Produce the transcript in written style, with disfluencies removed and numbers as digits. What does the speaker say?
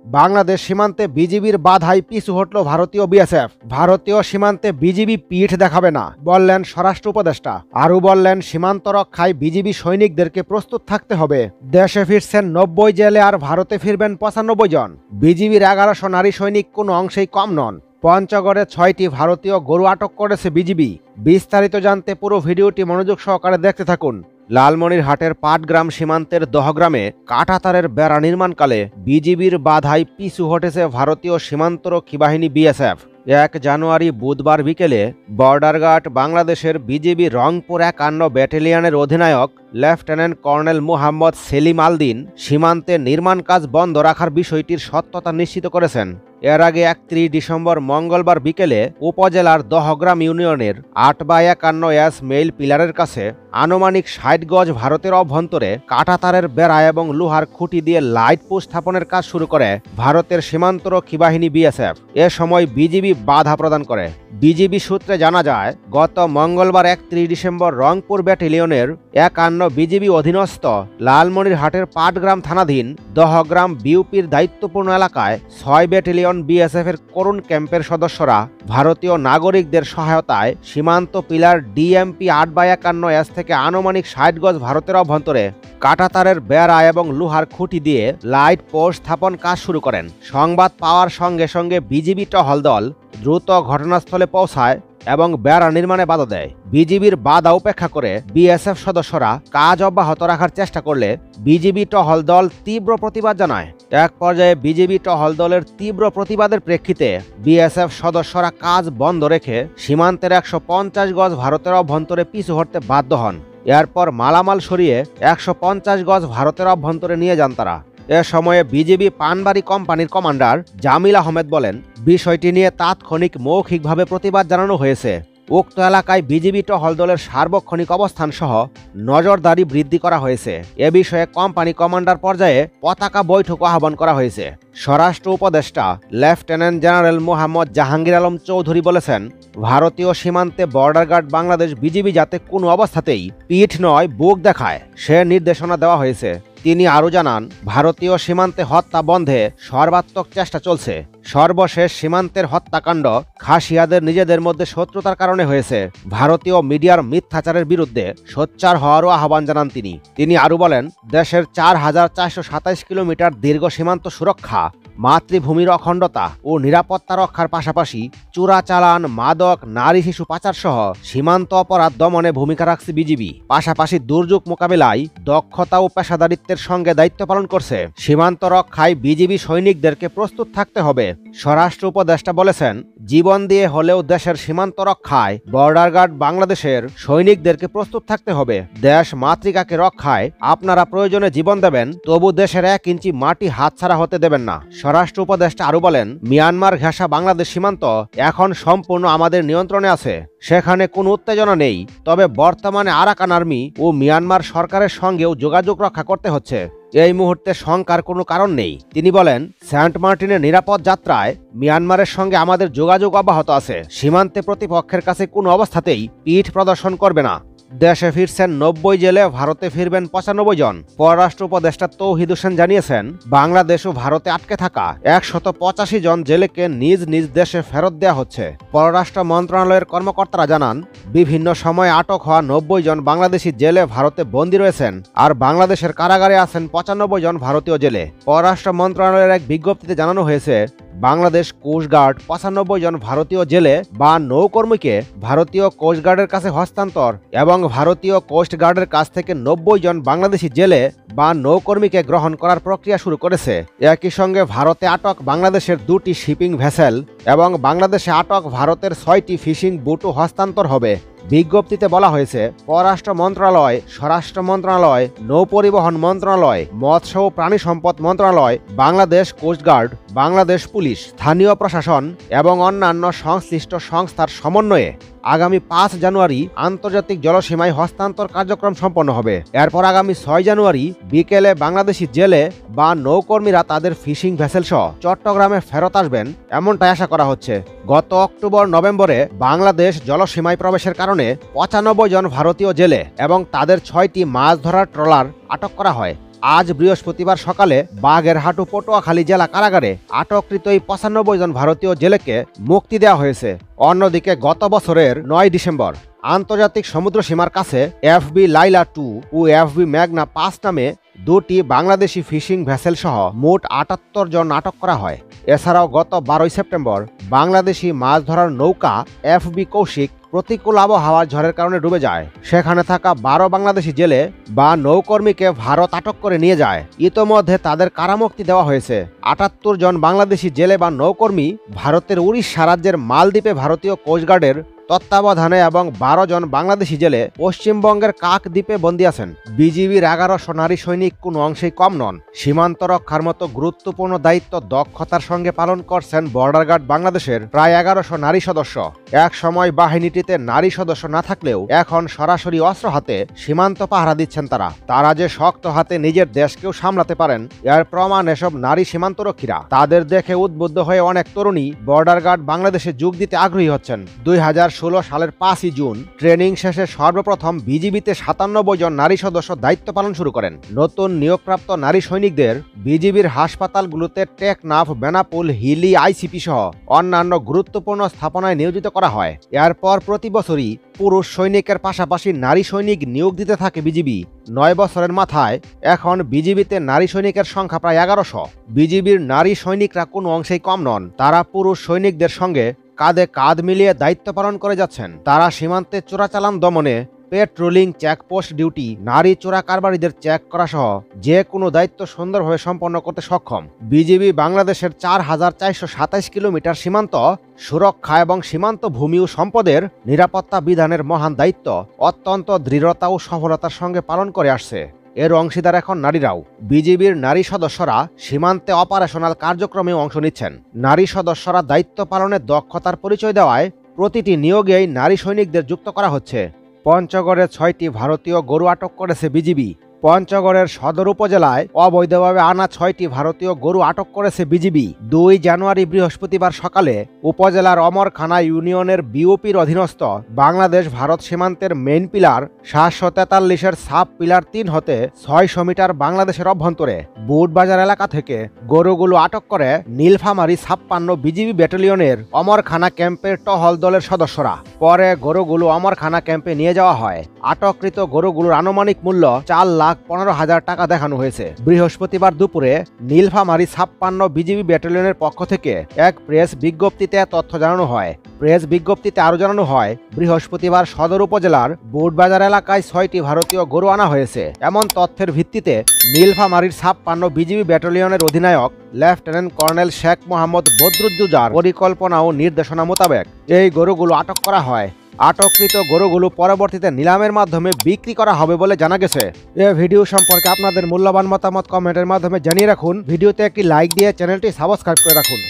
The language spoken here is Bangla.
বাংলাদেশ সীমান্তে বিজিবির বাধায় পিছু হটল ভারতীয় বিএসএফ। ভারতীয় সীমান্তে বিজিবি পিঠ দেখাবে না বললেন স্বরাষ্ট্র উপদেষ্টা। আরও বললেন, সীমান্ত রক্ষায় বিজিবি সৈনিকদেরকে প্রস্তুত থাকতে হবে। দেশে ফিরছেন 90 জেলে আর ভারতে ফিরবেন 95 জন। বিজিবির 1100 নারী সৈনিক কোনো অংশেই কম নন। পঞ্চগড়ে 6টি ভারতীয় গরু আটক করেছে বিজিবি। বিস্তারিত জানতে পুরো ভিডিওটি মনোযোগ সহকারে দেখতে থাকুন। লালমনিরহাটের পাটগ্রাম সীমান্তের দহগ্রামে কাঁটাতারের বেড়া নির্মাণকালে বিজিবির বাধায় পিছু হটেছে ভারতীয় সীমান্তরক্ষী বাহিনী বিএসএফ। 1 জানুয়ারি বুধবার বিকেলে বর্ডার গার্ড বাংলাদেশের বিজিবি রংপুর 51 ব্যাটালিয়নের অধিনায়ক লেফটেন্যান্ট কর্নেল মোহাম্মদ সেলিম আলদিন সীমান্তে নির্মাণ কাজ বন্ধ রাখার বিষয়টির সত্যতা নিশ্চিত করেছেন। এর আগে 31 ডিসেম্বর মঙ্গলবার বিকেলে উপজেলার দহগ্রাম ইউনিয়নের 8/51 মেইল পিলারের কাছে আনুমানিক 60 গজ ভারতের অভ্যন্তরে কাঁটাতারের বেড়া এবং লোহার খুঁটি দিয়ে লাইট পোস্ট স্থাপনের কাজ শুরু করে ভারতের সীমান্তরক্ষী বাহিনী বিএসএফ। এ সময় বিজিবি বাধা প্রদান করে। বিজিবি সূত্রে জানা যায়, গত মঙ্গলবার 31 ডিসেম্বর রংপুর ব্যাটালিয়নের 51 বিজিবি অধীনস্থ লালমনিরহাটের পাটগ্রাম থানাধীন দহগ্রাম বিউপির দায়িত্বপূর্ণ এলাকায় 6 ব্যাটালিয়ন বিএসএফ এর করুণ ক্যাম্পের সদস্যরা ভারতীয় নাগরিকদের সহায়তায় সীমান্ত পিলার ডিএমপি 8/51 থেকে আনুমানিক 60 গজ ভারতের অভ্যন্তরে কাঁটাতারের বেড়া এবং লোহার খুঁটি দিয়ে লাইট পোস্ট স্থাপন কাজ শুরু করেন। সংবাদ পাওয়ার সঙ্গে সঙ্গে বিজিবি টহল দল দ্রুত ঘটনাস্থলে পৌঁছায় এবং বেড়া নির্মাণে বাধা দেয়। বিজিবির বাধা উপেক্ষা করে বিএসএফ সদস্যরা কাজ অব্যাহত রাখার চেষ্টা করলে বিজিবি টহল দল তীব্র প্রতিবাদ জানায়। এক পর্যায়ে বিজিবি টহল দলের তীব্র প্রতিবাদের প্রেক্ষিতে বিএসএফ সদস্যরা কাজ বন্ধ রেখে সীমান্তের 150 গজ ভারতের অভ্যন্তরে পিছু হটতে বাধ্য হন। এরপর মালামাল সরিয়ে 150 গজ ভারতের অভ্যন্তরে নিয়ে যান তারা। এ সময়ে বিজিবি পানবাড়ি কোম্পানির কমান্ডার জামিল আহমেদ বলেন, বিষয়টি নিয়ে তাৎক্ষণিক মৌখিকভাবে প্রতিবাদ জানানো হয়েছে। উক্ত এলাকায় বিজিবি টহল দলের সার্বক্ষণিক অবস্থান সহ নজরদারি বৃদ্ধি করা হয়েছে। এ বিষয়ে কোম্পানি কমান্ডার পর্যায়ে পতাকা বৈঠক আহ্বান করা হয়েছে। স্বরাষ্ট্র উপদেষ্টা লেফটেন্যান্ট জেনারেল মোহাম্মদ জাহাঙ্গীর আলম চৌধুরী বলেছেন, ভারতীয় সীমান্তে বর্ডার গার্ড বাংলাদেশ বিজিবি যাতে কোনো অবস্থাতেই পিঠ নয় বুক দেখায় সে নির্দেশনা দেওয়া হয়েছে। তিনি আরও জানান, ভারতীয় সীমান্তে হত্যা বন্ধে সর্বাত্মক চেষ্টা চলছে। সর্বশেষ সীমান্তের হত্যাকাণ্ড খাসিয়াদের নিজেদের মধ্যে শত্রুতার কারণে হয়েছে। ভারতীয় মিডিয়ার মিথ্যাচারের বিরুদ্ধে সোচ্চার হওয়ারও আহ্বান জানান তিনি আরও বলেন, দেশের 4427 কিলোমিটার দীর্ঘ সীমান্ত সুরক্ষা, মাতৃভূমির অখণ্ডতা ও নিরাপত্তা রক্ষার পাশাপাশি চোরাচালান, মাদক, নারী শিশু পাচার সহ সীমান্ত অপরাধ দমনে ভূমিকা রাখছে বিজিবি। পাশাপাশি দুর্যোগ মোকাবিলায় দক্ষতা ও পেশাদারিত্বের সঙ্গে দায়িত্ব পালন করছে। সীমান্ত রক্ষায় বিজিবি সৈনিকদেরকে প্রস্তুত থাকতে হবে। স্বরাষ্ট্র উপদেষ্টা বলেছেন, জীবন দিয়ে হলেও দেশের সীমান্ত রক্ষায় বর্ডার গার্ড বাংলাদেশের সৈনিকদেরকে প্রস্তুত থাকতে হবে। দেশ মাতৃকাকে রক্ষায় আপনারা প্রয়োজনে জীবন দেবেন, তবু দেশের 1 ইঞ্চি মাটি হাতছাড়া হতে দেবেন না। স্বরাষ্ট্র উপদেষ্টা আরও বলেন, মিয়ানমার ঘেঁষা বাংলাদেশ সীমান্ত এখন সম্পূর্ণ আমাদের নিয়ন্ত্রণে আছে। সেখানে কোনো উত্তেজনা নেই। তবে বর্তমানে আরাকান আর্মি ও মিয়ানমার সরকারের সঙ্গেও যোগাযোগ রক্ষা করতে হচ্ছে। এই মুহূর্তে শঙ্কার কোনো কারণ নেই। তিনি বলেন, সেন্ট মার্টিনের নিরাপদ যাত্রায় মিয়ানমারের সঙ্গে আমাদের যোগাযোগ অব্যাহত আছে। সীমান্তে প্রতিপক্ষের কাছে কোনো অবস্থাতেই পিঠ প্রদর্শন করবে না। দেশে ফিরছেন 90 জেলে, ভারতে ফিরবেন 95 জন। পররাষ্ট্র উপদেষ্টা তৌহিদ হোসেন জানিয়েছেন, বাংলাদেশ ও ভারতে আটকে থাকা 185 জন জেলেকে নিজ নিজ দেশে ফেরত দেওয়া হচ্ছে। পররাষ্ট্র মন্ত্রণালয়ের কর্মকর্তারা জানান, বিভিন্ন সময়ে আটক হওয়া 90 জন বাংলাদেশি জেলে ভারতে বন্দী রয়েছেন, আর বাংলাদেশের কারাগারে আছেন 95 জন ভারতীয় জেলে। পররাষ্ট্র মন্ত্রণালয়ের এক বিজ্ঞপ্তিতে জানানো হয়েছে, বাংলাদেশ কোস্টগার্ড 95 জন ভারতীয় জেলে বা নৌকর্মীকে ভারতীয় কোস্টগার্ডের কাছে হস্তান্তর এবং ভারতীয় কোস্টগার্ডের কাছ থেকে 90 জন বাংলাদেশি জেলে বা নৌকর্মীকে গ্রহণ করার প্রক্রিয়া শুরু করেছে। একই সঙ্গে ভারতে আটক বাংলাদেশের 2টি শিপিং ভেসেল এবং বাংলাদেশে আটক ভারতের 6টি ফিশিং বুটও হস্তান্তর হবে। বিজ্ঞপ্তিতে বলা হয়েছে, পররাষ্ট্র মন্ত্রণালয়, স্বরাষ্ট্র মন্ত্রণালয়, নৌপরিবহন মন্ত্রণালয়, মৎস্য ও প্রাণী সম্পদ মন্ত্রণালয়, বাংলাদেশ কোস্টগার্ড, বাংলাদেশ পুলিশ, স্থানীয় প্রশাসন এবং অন্যান্য সংশ্লিষ্ট সংস্থার সমন্বয়ে আগামী 5 জানুয়ারি আন্তর্জাতিক জলসীমায় হস্তান্তর কার্যক্রম সম্পন্ন হবে। এরপর আগামী 6 জানুয়ারি বিকেলে বাংলাদেশি জেলে বা নৌকর্মীরা তাদের ফিশিং ভেসেল সহ চট্টগ্রামে ফেরত আসবেন, এমনটাই আশা করা হচ্ছে। গত অক্টোবর-নভেম্বরে বাংলাদেশ জলসীমায় প্রবেশের কারণে 95 জন ভারতীয় জেলে এবং তাদের 6টি মাছ ধরার ট্রলার আটক করা হয়। আজ বৃহস্পতিবার সকালে বাগেরহাট ও পটুয়াখালী জেলা কারাগারে আটককৃত এই 95 জন ভারতীয় জেলেকে মুক্তি দেওয়া হয়েছে। অন্যদিকে গত বছরের 9 ডিসেম্বর আন্তর্জাতিক সমুদ্র সীমার কাছে এফবি লাইলা 2 ও এফবি ম্যাগনা 5 নামে দুটি বাংলাদেশি ফিশিং ভেসেল সহ মোট 78 জন আটক করা হয়। এছাড়াও গত 12 সেপ্টেম্বর বাংলাদেশি মাছ ধরার নৌকা এফবি কৌশিক প্রতিকূল আবহাওয়ার ঝড়ের কারণে ডুবে যায়। সেখানে থাকা 12 বাংলাদেশি জেলে বা নৌকর্মীকে ভারত আটক করে নিয়ে যায়। ইতোমধ্যে তাদের কারামুক্তি দেওয়া হয়েছে। 78 জন বাংলাদেশি জেলে বা নৌকর্মী ভারতের উড়িষ্যা রাজ্যের মালদ্বীপে ভারতীয় কোস্টগার্ডের তত্ত্বাবধানে এবং 12 জন বাংলাদেশি জেলে পশ্চিমবঙ্গের কাক দ্বীপে বন্দী আছেন। বিজিবির 1100 নারী সৈনিক কোনো অংশেই কম নন। সীমান্ত রক্ষার মতো গুরুত্বপূর্ণ দায়িত্ব দক্ষতার সঙ্গে পালন করছেন বর্ডার গার্ড বাংলাদেশের প্রায় 1100 নারী সদস্য। এক সময় বাহিনীটিতে নারী সদস্য না থাকলেও এখন সরাসরি অস্ত্র হাতে সীমান্ত পাহারা দিচ্ছেন তারা। তারা যে শক্ত হাতে নিজের দেশকেও সামলাতে পারেন এর প্রমাণ এসব নারী সীমান্তরক্ষীরা। তাদের দেখে উদ্বুদ্ধ হয়ে অনেক তরুণী বর্ডার গার্ড বাংলাদেশে যোগ দিতে আগ্রহী হচ্ছেন। 2016 সালের 5 জুন ট্রেনিং শেষে সর্বপ্রথম বিজিবিতে 97 জন নারী সদস্য দায়িত্ব পালন শুরু করেন। নতুন নিয়োগপ্রাপ্ত নারী সৈনিকদের বিজিবির হাসপাতালগুলোতে টেকনাফ, বেনাপোল, হিলি, আইসিপি সহ অন্যান্য গুরুত্বপূর্ণ স্থাপনায় নিয়োজিত করা হয়। এরপর প্রতি বছরই পুরুষ সৈনিকের পাশাপাশি নারী সৈনিক নিয়োগ দিতে থাকে বিজিবি। 9 বছরের মাথায় এখন বিজিবিতে নারী সৈনিকের সংখ্যা প্রায় 1100। বিজিবির নারী সৈনিকরা কোনো অংশেই কম নন। তারা পুরুষ সৈনিকদের সঙ্গে কাঁধে কাঁধ মিলিয়ে দায়িত্ব পালন করে যাচ্ছেন। তারা সীমান্তে চোরাচালান দমনে, পেট্রোলিং, চেকপোস্ট ডিউটি, নারী চোরা কারবারিদের চেক করা সহ যে কোনো দায়িত্ব সুন্দরভাবে সম্পন্ন করতে সক্ষম। বিজিবি বাংলাদেশের 4427 কিলোমিটার সীমান্ত সুরক্ষা এবং সীমান্ত ভূমি ও সম্পদের নিরাপত্তা বিধানের মহান দায়িত্ব অত্যন্ত দৃঢ়তা ও সফলতার সঙ্গে পালন করে আসছে। এর অংশীদার এখন নারীরাও। বিজিবির নারী সদস্যরা সীমান্তে অপারেশনাল কার্যক্রমে অংশ নিচ্ছেন। নারী সদস্যরা দায়িত্ব পালনের দক্ষতার পরিচয় দেওয়ায় প্রতিটি নিয়োগেই নারী সৈনিকদের যুক্ত করা হচ্ছে। পঞ্চগড়ে 6টি ভারতীয় গরু আটক করেছে বিজিবি। পঞ্চগড়ের সদর উপজেলায় অবৈধভাবে আনা 6টি ভারতীয় গরু আটক করেছে বিজিবি। 2 জানুয়ারি বৃহস্পতিবার সকালে উপজেলার অমরখানা ইউনিয়নের বিওপির অধীনস্থ বাংলাদেশ ভারত সীমান্তের মেইন পিলার 743-এর সাব পিলার 3 হতে 600 মিটার বাংলাদেশের অভ্যন্তরে বুটবাজার এলাকা থেকে গরুগুলো আটক করে নীলফামারী 56 বিজিবি ব্যাটালিয়নের অমরখানা ক্যাম্পের টহল দলের সদস্যরা। পরে গরুগুলো অমরখানা ক্যাম্পে নিয়ে যাওয়া হয়। আটককৃত গরুগুলোর আনুমানিক মূল্য 4,15,000 টাকা দেখানো হয়েছে। বৃহস্পতিবার দুপুরে নীলফামারী 56 বিজিবি ব্যাটালিয়নের পক্ষ থেকে এক প্রেস বিজ্ঞপ্তিতে তথ্য জানানো হয়। প্রেস বিজ্ঞপ্তিতে আরও জানানো হয়, বৃহস্পতিবার সদর উপজেলার বুটবাজার এলাকায় 6টি ভারতীয় গরু আনা হয়েছে। এমন তথ্যের ভিত্তিতে নীলফামারীর 56 বিজিবি ব্যাটালিয়নের অধিনায়ক লেফটেন্যান্ট কর্নেল শেখ মোহাম্মদ বদরুজ্জুজার পরিকল্পনা ও নির্দেশনা মোতাবেক এই গরুগুলো আটক করা হয়। আটককৃত গরুগুলো পরবর্তীতে নিলামের মাধ্যমে বিক্রি করা হবে বলে জানা গেছে। এই ভিডিও সম্পর্কে আপনাদের মূল্যবান মতামত কমেন্টের মাধ্যমে জানিয়ে রাখুন। ভিডিওতে একটি লাইক দিয়ে চ্যানেলটি সাবস্ক্রাইব করে রাখুন।